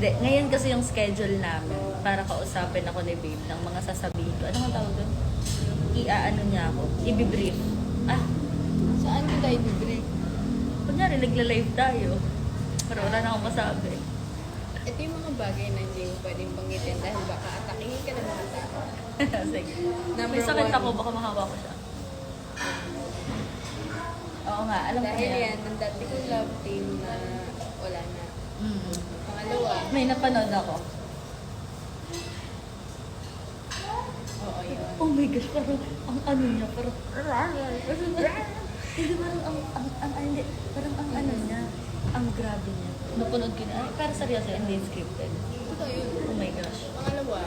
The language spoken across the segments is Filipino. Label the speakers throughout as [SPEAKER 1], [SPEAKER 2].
[SPEAKER 1] Hindi, ngayon kasi yung schedule namin para kausapin ako ni babe ng mga sasabihin ko. Ano ang tawag doon? Iaano niya ako. Ibibrief. Ah,
[SPEAKER 2] Saan ko tayo bibreak?
[SPEAKER 1] kunyari, nagla-live tayo. Pero wala na akong masabi.
[SPEAKER 2] Ito yung mga bagay na hindi mo pwedeng banggitin dahil baka atakihin ka ng mga tao.
[SPEAKER 1] Sige.
[SPEAKER 2] Number
[SPEAKER 1] May sakit
[SPEAKER 2] one.
[SPEAKER 1] ako, baka mahawa ko siya. Oo nga, alam ko
[SPEAKER 2] Dahil
[SPEAKER 1] yan.
[SPEAKER 2] yan, ang dati kong love team na wala na.
[SPEAKER 1] Mm.
[SPEAKER 2] Pangalawa,
[SPEAKER 1] May napanood ako.
[SPEAKER 2] oo yun.
[SPEAKER 1] Oh my gosh, parang ang ano niya, parang hindi parang hindi, parang ang ano niya, ang grabe niya. Napanood ko na, ay, pero seryoso, hindi scripted.
[SPEAKER 2] Totoo yun.
[SPEAKER 1] Oh my gosh.
[SPEAKER 2] Pangalawa,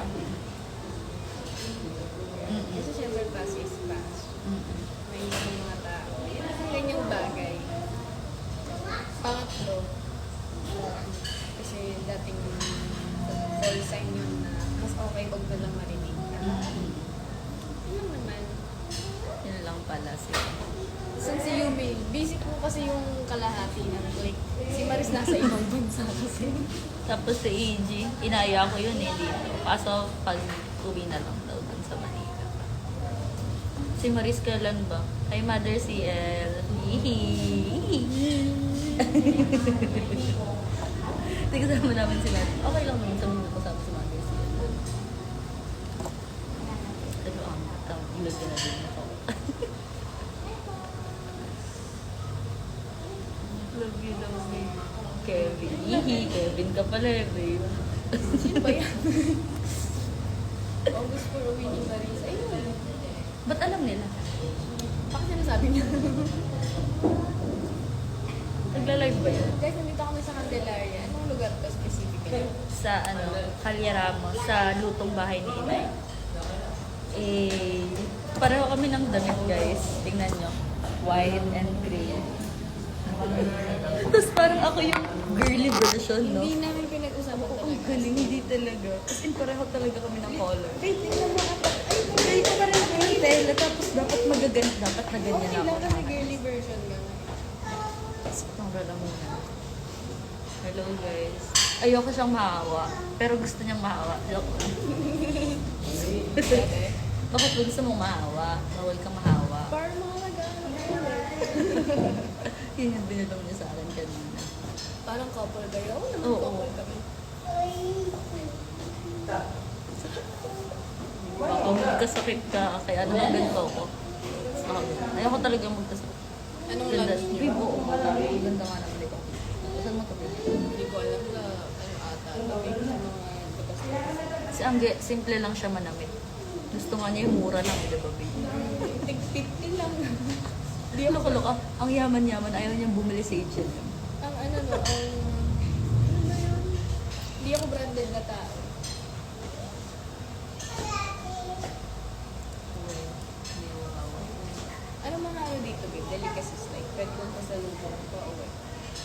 [SPEAKER 1] Mm-mm.
[SPEAKER 2] kasi syempre pass is pass.
[SPEAKER 1] Mm-mm.
[SPEAKER 2] May ibang mga tao. Yun ang ganyang bagay. Pangatlo, kasi dating call sign yun na mas okay wag na lang marinig ka. Yun lang naman.
[SPEAKER 1] Yun lang pala siya.
[SPEAKER 2] Saan si Yumi? Busy po kasi yung kalahati ng like, si Maris nasa ibang bansa kasi.
[SPEAKER 1] Tapos si EG, inaya ko yun dito. Kaso pag uwi na lang daw dun sa Manila. Si Maris kailan ba? Hi Mother CL. Hihi. Hindi kasama namin si Mother. Okay lang naman sabihin ko kasama si Mother CL. Ano ang ilog ka na din ako. Love you, love you. Kevin. Hihi, Kevin ka pala eh, babe.
[SPEAKER 2] Sino ba yan? August for uwi ni Maris. Ayun.
[SPEAKER 1] Ba't alam nila?
[SPEAKER 2] Bakit sinasabi niya?
[SPEAKER 1] Nagla-live ba yun?
[SPEAKER 2] Guys, nandito kami sa Candelaria. Anong lugar to specifically?
[SPEAKER 1] Sa Calyaramo, sa lutong bahay ni Inay. Pareho kami ng damit, guys. Tingnan nyo. White and gray. Tapos parang ako yung girly version, no?
[SPEAKER 2] Hindi namin pinag-usapan
[SPEAKER 1] Oo, ang
[SPEAKER 2] talaga.
[SPEAKER 1] galing, hindi talaga. As in, pareho talaga kami ng color.
[SPEAKER 2] Wait, tingnan mo apat. Ay,
[SPEAKER 1] Gray ko pa rin yung tela, tapos dapat magagan, dapat na ganyan
[SPEAKER 2] okay
[SPEAKER 1] ako.
[SPEAKER 2] lang kasi girly version ka nga.
[SPEAKER 1] Ang rala muna. Hello, guys. Ayoko siyang mahawa, pero gusto niyang mahawa. Joke lang.
[SPEAKER 2] Dati.
[SPEAKER 1] Bakit ba gusto mong mahawa? Bawal kang mahawa.
[SPEAKER 2] Para mga nag-ano.
[SPEAKER 1] Yun yung binulong niya sa akin kanina.
[SPEAKER 2] Parang couple kayo. Oo naman
[SPEAKER 1] Oo.
[SPEAKER 2] couple kami.
[SPEAKER 1] Baka magkasakit ka, kaya naman ganito ako. Ayoko talaga magkasakit.
[SPEAKER 2] Anong
[SPEAKER 1] Ganda.
[SPEAKER 2] lunch niyo?
[SPEAKER 1] Babe, oo, ganda nga naman ito. Saan mo ito, babe?
[SPEAKER 2] Hindi ko alam na ano ata. Tabi ko sa mga bukas.
[SPEAKER 1] Si Angge, simple lang siya manamit. Gusto nga niya yung mura lang, di ba, babe?
[SPEAKER 2] Tig 50 lang.
[SPEAKER 1] Di ako loka. Ang yaman-yaman, ayaw niyang bumili sa H&M.
[SPEAKER 2] Ang ano no, ano ba yun? Hindi ako branded na tao. Ano mga ano dito, babe? Delicacies like, pwede kong pasalubong ko away.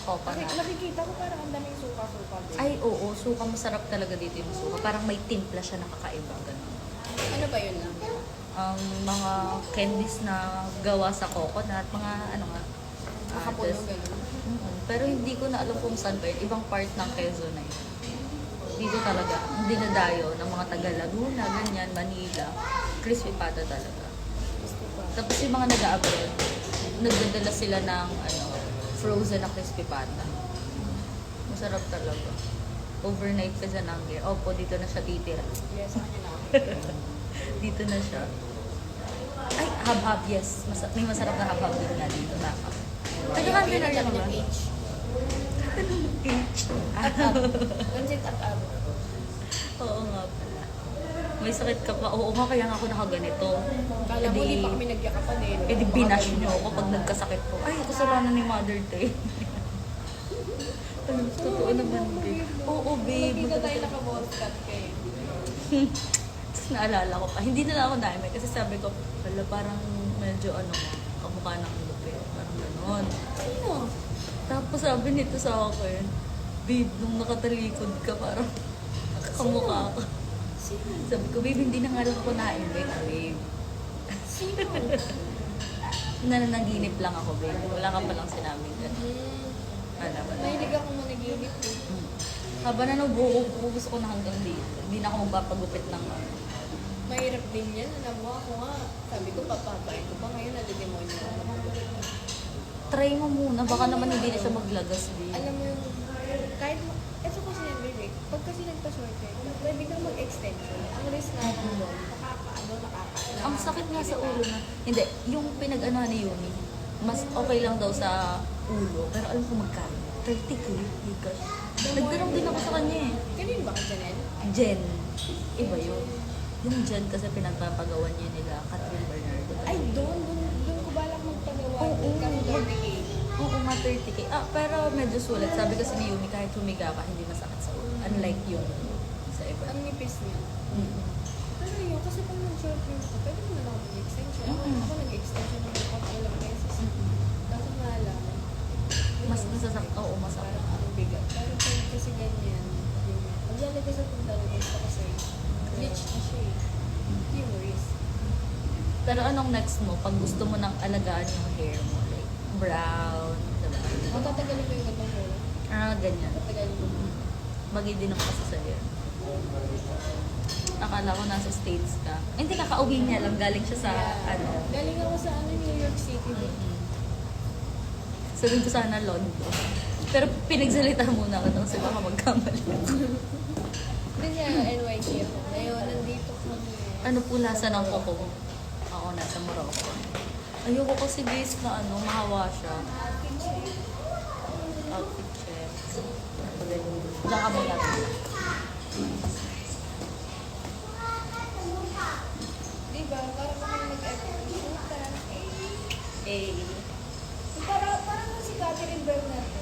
[SPEAKER 1] Kopa na.
[SPEAKER 2] Nakikita ko parang ang daming suka-suka doon.
[SPEAKER 1] Ay, oo. Suka, masarap talaga dito yung suka. Parang may timpla siya nakakaiba. Ganun.
[SPEAKER 2] Ano ba yun lang?
[SPEAKER 1] Mga candies na gawa sa coconut, mga ano nga.
[SPEAKER 2] Makapuno,
[SPEAKER 1] just-
[SPEAKER 2] gano'n.
[SPEAKER 1] Pero hindi ko na alam kung saan ba yun. Ibang part ng Quezon na yun. Dito talaga, ang dinadayo ng mga taga Laguna, ganyan, Manila. Crispy pata talaga.
[SPEAKER 2] Gusto pa.
[SPEAKER 1] Tapos yung mga nag-abroad, nagdadala sila ng frozen na crispy pata. Masarap talaga. Overnight ka sa Nangge. Opo, dito na siya titira.
[SPEAKER 2] Yes, sa kanya na ako.
[SPEAKER 1] Dito na siya. Ay, hab-hab, yes. May masarap na hab-hab din nga dito. Tama. Taga-country na
[SPEAKER 2] Pinagyan
[SPEAKER 1] lang
[SPEAKER 2] niyang
[SPEAKER 1] ba?
[SPEAKER 2] H.
[SPEAKER 1] At-ab.
[SPEAKER 2] Pansit at-ab.
[SPEAKER 1] Oo nga pala. May sakit ka pa. Oo nga, kaya nga ako nakaganito.
[SPEAKER 2] Kala mo, di pa kami nagyakapan eh.
[SPEAKER 1] Eh di binash nyo ako pag nagkasakit po. Ay, kasalanan ni Mother Tay. Ano, totoo naman, babe. Oo, babe.
[SPEAKER 2] Dito tayo naka-wallcut kayo.
[SPEAKER 1] Tapos naalala ko pa. Hindi na lang ako naimay kasi sabi ko, wala parang medyo kamukha ng lupit. Parang gano'n.
[SPEAKER 2] Sino?
[SPEAKER 1] Tapos sabi nito sa akin, babe, nung nakatalikod ka, parang kamukha ka.
[SPEAKER 2] Sino?
[SPEAKER 1] Sabi ko, babe, hindi na nga lang ako naimik, babe.
[SPEAKER 2] Sino?
[SPEAKER 1] Nananaginip lang ako, babe. Wala ka palang sinabing gano'n.
[SPEAKER 2] Hmm.
[SPEAKER 1] Wala ba?
[SPEAKER 2] Mahilig ako mo nag-iinip eh.
[SPEAKER 1] Haba na ng buhok ko, gusto ko na hanggang dito. Hindi na ako magpapagupit ng
[SPEAKER 2] Mahirap din yan. Alam mo, ako nga, sabi ko, papabain ko pa ngayon, nadidemonyo ako.
[SPEAKER 1] Try mo muna, baka naman hindi na siya maglagas din.
[SPEAKER 2] Alam mo yung, kahit, ito kasi yan, baby, pag kasi nagpa-short hair, pwede kang mag-extension. Ang risk nga lang doon, nakaka.
[SPEAKER 1] Ang sakit nga sa ulo na. Hindi, yung pinag-ano ni Yumi, mas okay lang daw sa ulo. Pero alam ko magkano? 30k, gosh. Nagtanong din ako sa kanya eh.
[SPEAKER 2] Kanino ba ka dyan?
[SPEAKER 1] Jen. Iba yun. Yung Jen kasi pinagpapagawan niya nila Catherine Bernardo.
[SPEAKER 2] Ay, doon ko balak magpagawa.
[SPEAKER 1] Oo.
[SPEAKER 2] Kasi 30K.
[SPEAKER 1] Oo nga, 30k. Ah, pero medyo sulit. Sabi kasi ni Yumi, kahit humiga ka, hindi masakit sa ulo. Unlike yung sa iba.
[SPEAKER 2] Ang nipis niya.
[SPEAKER 1] Mm.
[SPEAKER 2] Pero yun, kasi pag nag-short hair ko, pwede mo na ako mag-extension. Ako nag-extension ng ako ilang beses. Kaso nga lang,
[SPEAKER 1] Mas nasasakit. Oo, masakit.
[SPEAKER 2] parang ang bigat. Pero pag kasi ganyan, yun. Maglalagay sa pantalon ko kasi bleach na siya eh. Yung risk.
[SPEAKER 1] Pero anong next mo? Pag gusto mo nang alagaan yung hair mo, like brown, diba?
[SPEAKER 2] Matatagalin ko yung gatong hair.
[SPEAKER 1] Ah, ganyan.
[SPEAKER 2] Matatagalin ko.
[SPEAKER 1] Bagay din ako kasi sa'yo. Akala ko nasa States ka. Ay, hindi, kakauwi niya lang. Galing siya sa, ano.
[SPEAKER 2] Galing ako sa New York City.
[SPEAKER 1] Sabihin ko sana London. Pero pinagsalita muna ako nang sila ka magkamali.
[SPEAKER 2] Hindi siya NYC ako. Ngayon, nandito kami.
[SPEAKER 1] Ano po lasa ng kuko ko? Ako nasa Morocco. Ayoko kasi guys na ano, mahawa siya. Outfit check. Diyan ka muna.
[SPEAKER 2] Diba? Parang kami mag-effort.
[SPEAKER 1] Eh,
[SPEAKER 2] Parang si Catherine Bernardo.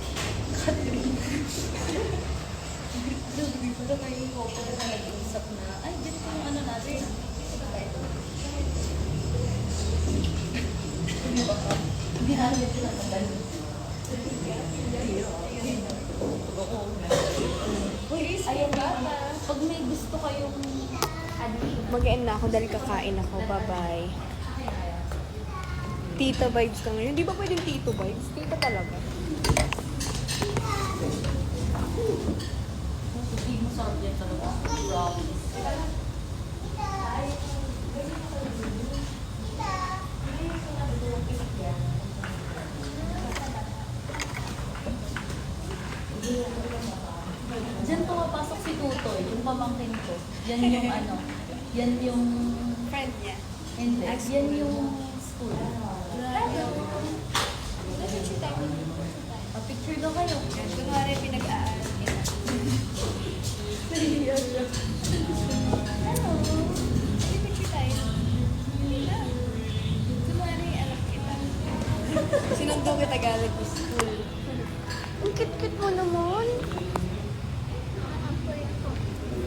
[SPEAKER 1] Pero ngayon ko po na nag-uusap na, ay, ganito yung ano natin. Hindi namin ito natanggal. Uy, ayun bata. Pag may gusto kayong
[SPEAKER 2] Mag-end na ako dahil kakain ako. Bye-bye. Tita vibes ka ngayon. Di ba pwedeng tito vibes? Tita talaga.
[SPEAKER 1] hindi mo sarap yan talaga. Promise. Diyan pumapasok si Tutoy, yung pamangkin ko. Yan yung ano, yan yung,
[SPEAKER 2] Friend niya.
[SPEAKER 1] hindi, yan yung school. Picture daw kayo.
[SPEAKER 2] Kunwari pinag-aaral kita. Hello. Hindi picture tayo. Hindi na. Kunwari anak kita. Sinundo kita galing sa school. Ang cute-cute mo naman.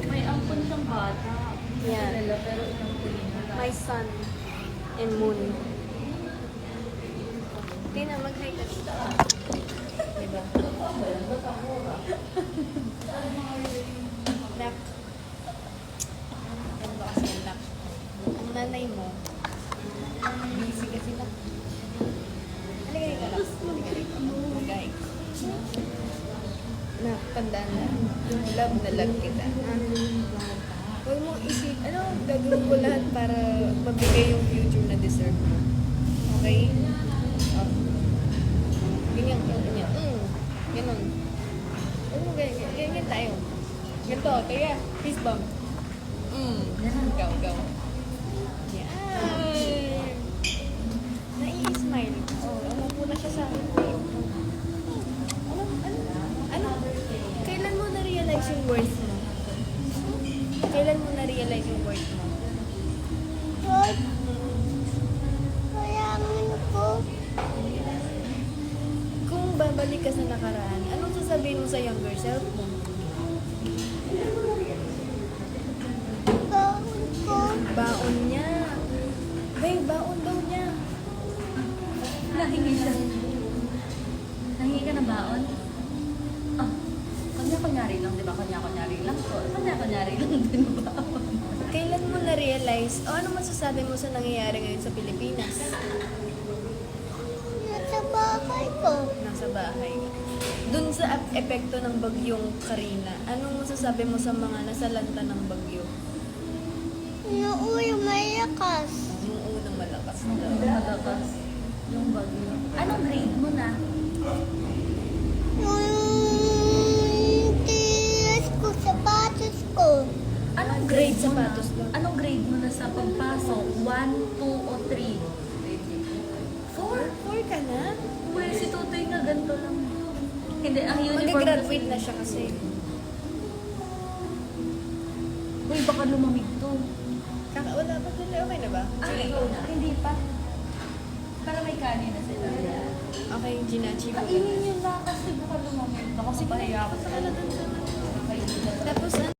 [SPEAKER 1] May ampon siyang bata.
[SPEAKER 2] Yan.
[SPEAKER 1] Nila, pero inampon niya.
[SPEAKER 2] My sun and moon. Tina, mag-hi ka dito.
[SPEAKER 1] Diba?
[SPEAKER 2] Nak. Ano ba kasi yung nak? Ang nanay mo, busy kasi nak. Halika ka nak. Halika rito. Mag-hi. Nak, tandaan na. Love na love kita. Huwag mong isip, ano, gagawin ko lahat para mabigay yung future na deserve mo. Okay? Oh. Ganyan, ganyan. Ganon. Huwag mo ganyan, ganyan tayo. Ganito, kaya, fist bump. Gaw. Yan. Nai-smile. Oh, umupo na siya sa akin. Ano? Kailan mo na-realize yung worth mo? Kailan mo na-realize yung worth mo?
[SPEAKER 3] Kaya ano po?
[SPEAKER 2] Kung babalik ka sa nakaraan, anong sasabihin mo sa younger self mo?
[SPEAKER 3] Baon ko.
[SPEAKER 2] Baon niya. Bay, baon daw niya.
[SPEAKER 1] Nahingi siya. Nahingi ka ng baon? Ah, kanya-kunyari lang, di ba? Kanya-kunyari lang ko. Kanya-kunyari lang din baon.
[SPEAKER 2] Kailan mo na-realize, o ano masasabi mo sa nangyayari ngayon sa Pilipinas?
[SPEAKER 3] Nasa bahay ko.
[SPEAKER 2] Nasa bahay. Dun sa epekto ng bagyong Karina, anong masasabi mo sa mga nasalanta ng bagyo?
[SPEAKER 3] Inuuyo malakas.
[SPEAKER 2] Nung unang malakas daw.
[SPEAKER 1] Malakas yung bagyo. Anong grade mo na?
[SPEAKER 3] Yung tiras ko, sapatos ko.
[SPEAKER 1] Anong
[SPEAKER 2] Grade
[SPEAKER 1] grade mo na?
[SPEAKER 2] sapatos lang.
[SPEAKER 1] Anong grade mo na sa pagpasok? 1, 2, o 3? 4?
[SPEAKER 2] 4 ka na?
[SPEAKER 1] Uy, si Tutoy nga ganito lang. Hindi, ang uniform
[SPEAKER 2] Mag-graduate na siya kasi.
[SPEAKER 1] Uy, baka lumamig to.
[SPEAKER 2] Wala pa dali, okay na ba?
[SPEAKER 1] Sige, go na. Hindi pa. Para may kanin na sila.
[SPEAKER 2] Okay, Ginachi mo.
[SPEAKER 1] Kainin nyo na kasi baka lumamig. Baka
[SPEAKER 2] Sige,
[SPEAKER 1] mapahiya ako sa
[SPEAKER 2] saka na dun sa...
[SPEAKER 1] Okay.
[SPEAKER 2] Tapos ano?